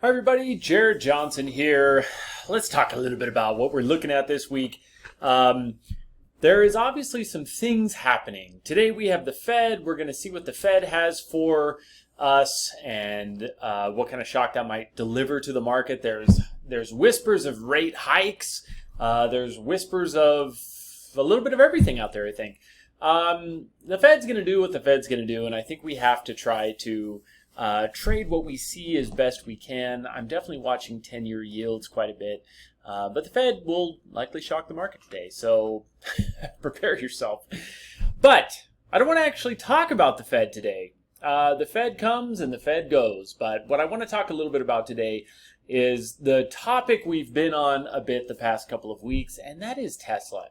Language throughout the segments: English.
Hi everybody, Jared Johnson here. Let's talk a little bit about what we're looking at this week. There is obviously some things happening. Today we have the Fed. We're going to see what the Fed has for us and what kind of shock that might deliver to the market. There's whispers of rate hikes. There's whispers of a little bit of everything out there, I think. The Fed's going to do what the Fed's going to do, and I think we have to try to trade what we see as best we can. I'm definitely watching 10-year yields quite a bit, but the Fed will likely shock the market today, so prepare yourself. But I don't want to actually talk about the Fed today. The Fed comes and the Fed goes, but what I want to talk a little bit about today is the topic we've been on a bit the past couple of weeks, and that is Tesla.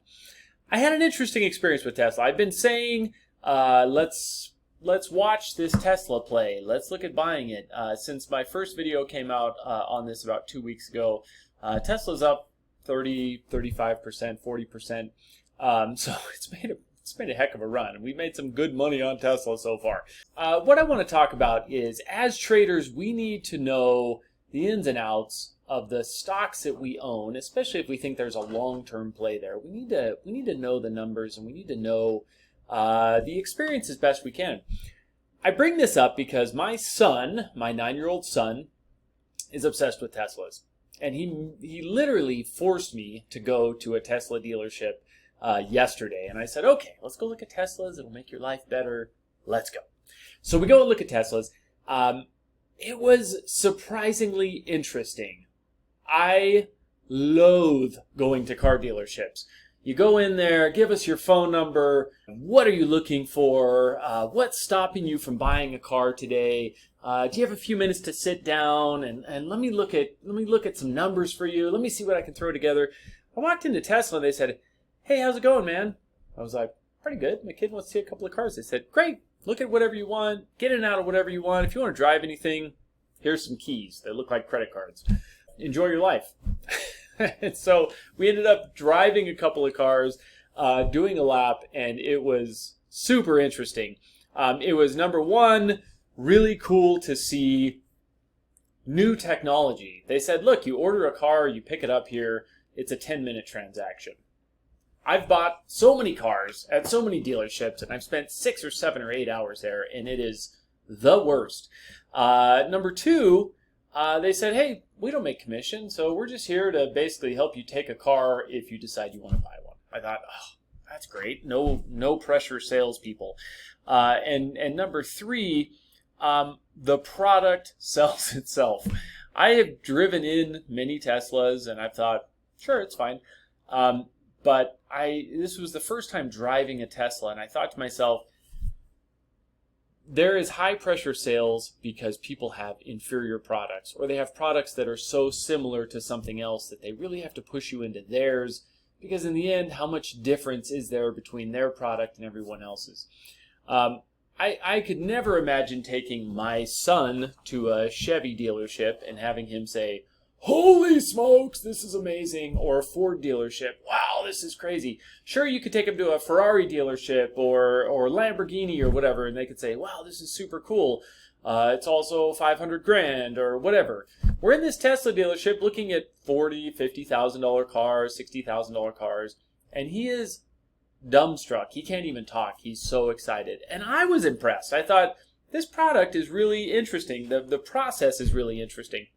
I had an interesting experience with Tesla. I've been saying, let's watch this Tesla play. Let's look at buying it. Since my first video came out on this about 2 weeks ago, Tesla's up 30, 35%, 40%. So it's made a heck of a run. And we've made some good money on Tesla so far. What I want to talk about is, as traders, we need to know the ins and outs of the stocks that we own, especially if we think there's a long-term play there. We need to know the numbers, and we need to know the experience as best we can. I bring this up because my son, my 9-year-old son, is obsessed with Teslas. And he literally forced me to go to a Tesla dealership yesterday. And I said, okay, let's go look at Teslas. It'll make your life better. Let's go. So we go and look at Teslas. It was surprisingly interesting. I loathe going to car dealerships. You go in there, give us your phone number. What are you looking for? What's stopping you from buying a car today? Do you have a few minutes to sit down and let me look at some numbers for you? Let me see what I can throw together. I walked into Tesla and they said, "Hey, how's it going, man?" I was like, "Pretty good. My kid wants to see a couple of cars." They said, "Great. Look at whatever you want. Get in and out of whatever you want. If you want to drive anything, here's some keys. They look like credit cards. Enjoy your life." And so we ended up driving a couple of cars, doing a lap, and it was super interesting. It was, number one, really cool to see new technology. They said, look, you order a car, you pick it up here, it's a 10-minute transaction. I've bought so many cars at so many dealerships, and I've spent 6 or 7 or 8 hours there, and it is the worst. Number two, they said, hey, we don't make commission, so we're just here to basically help you take a car if you decide you want to buy one. I thought, oh, that's great. No pressure salespeople. And number three, the product sells itself. I have driven in many Teslas, and I've thought, sure, it's fine. But this was the first time driving a Tesla, and I thought to myself, there is high pressure sales because people have inferior products, or they have products that are so similar to something else that they really have to push you into theirs, because in the end, how much difference is there between their product and everyone else's? I could never imagine taking my son to a Chevy dealership and having him say, "Holy smokes, this is amazing," or a Ford dealership, "Wow, this is crazy." Sure, you could take him to a Ferrari dealership or Lamborghini or whatever, and they could say, "Wow, this is super cool. It's also 500 grand," or whatever. We're in this Tesla dealership looking at $40,000, $50,000 cars, $60,000 cars, and he is dumbstruck. He can't even talk. He's so excited. And I was impressed. I thought, this product is really interesting. The process is really interesting.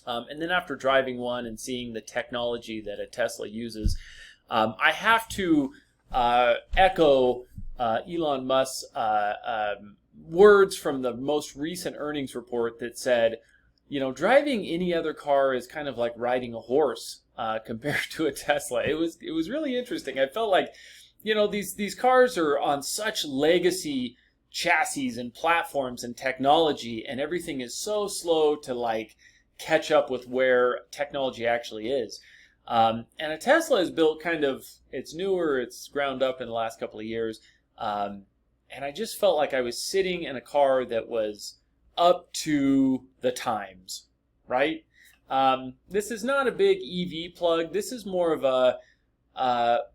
And then after driving one and seeing the technology that a Tesla uses, I have to echo Elon Musk's words from the most recent earnings report that said, you know, driving any other car is kind of like riding a horse compared to a Tesla. It was really interesting. I felt like, you know, these cars are on such legacy chassis and platforms and technology, and everything is so slow to like catch up with where technology actually is. And a Tesla is built kind of, it's newer, it's ground up in the last couple of years. And I just felt like I was sitting in a car that was up to the times, right? This is not a big EV plug. This is more of a,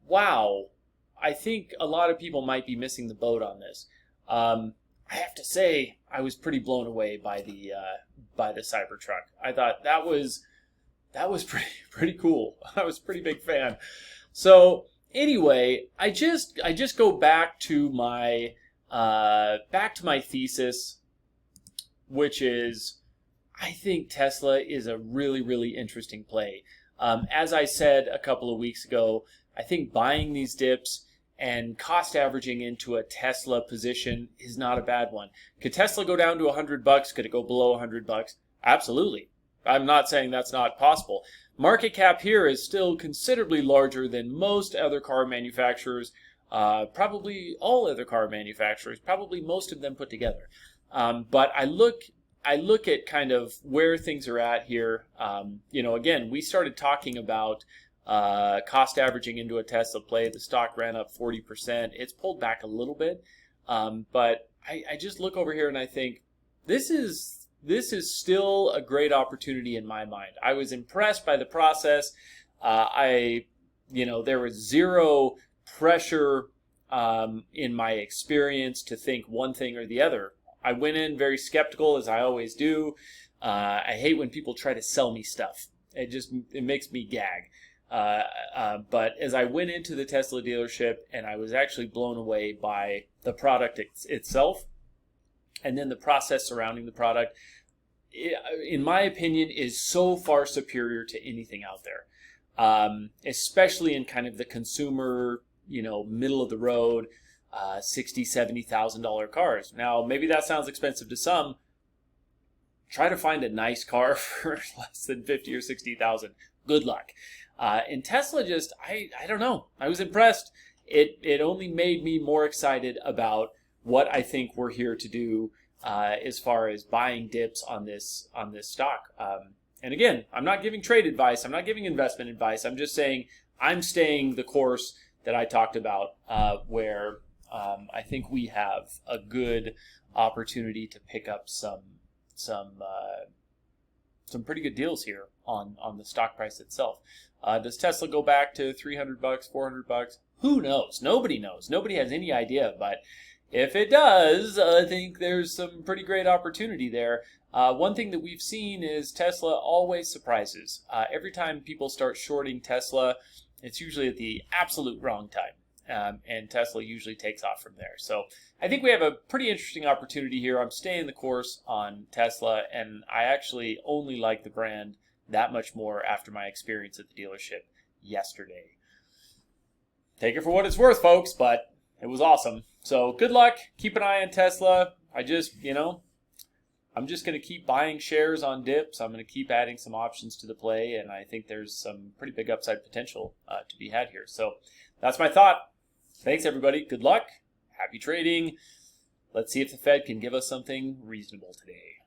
wow, I think a lot of people might be missing the boat on this. I have to say, I was pretty blown away by by the Cybertruck. I thought that was pretty cool. I was a pretty big fan. So anyway, I just go back to my thesis, which is I think Tesla is a really interesting play. As I said a couple of weeks ago, I think buying these dips and cost averaging into a Tesla position is not a bad one. Could Tesla go down to $100? Could it go below $100? Absolutely. I'm not saying that's not possible. Market cap here is still considerably larger than most other car manufacturers, probably all other car manufacturers, probably most of them put together. But I look at kind of where things are at here. Again, we started talking about cost averaging into a Tesla play. The stock ran up 40%. It's pulled back a little bit, but I just look over here and I think this is still a great opportunity in my mind. I was impressed by the process. There was zero pressure in my experience to think one thing or the other. I went in very skeptical, as I always do. I hate when people try to sell me stuff. It makes me gag. But as I went into the Tesla dealership, and I was actually blown away by the product itself, and then the process surrounding the product, in my opinion, is so far superior to anything out there, especially in kind of the consumer, middle of the road, $60,000, $70,000 cars. Now, maybe that sounds expensive to some. Try to find a nice car for less than 50 or 60,000. Good luck. And Tesla I don't know. I was impressed. It only made me more excited about what I think we're here to do as far as buying dips on this stock. And again, I'm not giving trade advice. I'm not giving investment advice. I'm just saying I'm staying the course that I talked about, where I think we have a good opportunity to pick up some pretty good deals here on the stock price itself. Does Tesla go back to $300, $400? Who knows? Nobody knows. Nobody has any idea. But if it does, I think there's some pretty great opportunity there. One thing that we've seen is Tesla always surprises. Every time people start shorting Tesla, it's usually at the absolute wrong time. And Tesla usually takes off from there. So I think we have a pretty interesting opportunity here. I'm staying the course on Tesla, and I actually only like the brand that much more after my experience at the dealership yesterday. Take it for what it's worth, folks, but it was awesome. So good luck. Keep an eye on Tesla. I'm just going to keep buying shares on dips. I'm going to keep adding some options to the play, and I think there's some pretty big upside potential to be had here. So that's my thought. Thanks, everybody. Good luck. Happy trading. Let's see if the Fed can give us something reasonable today.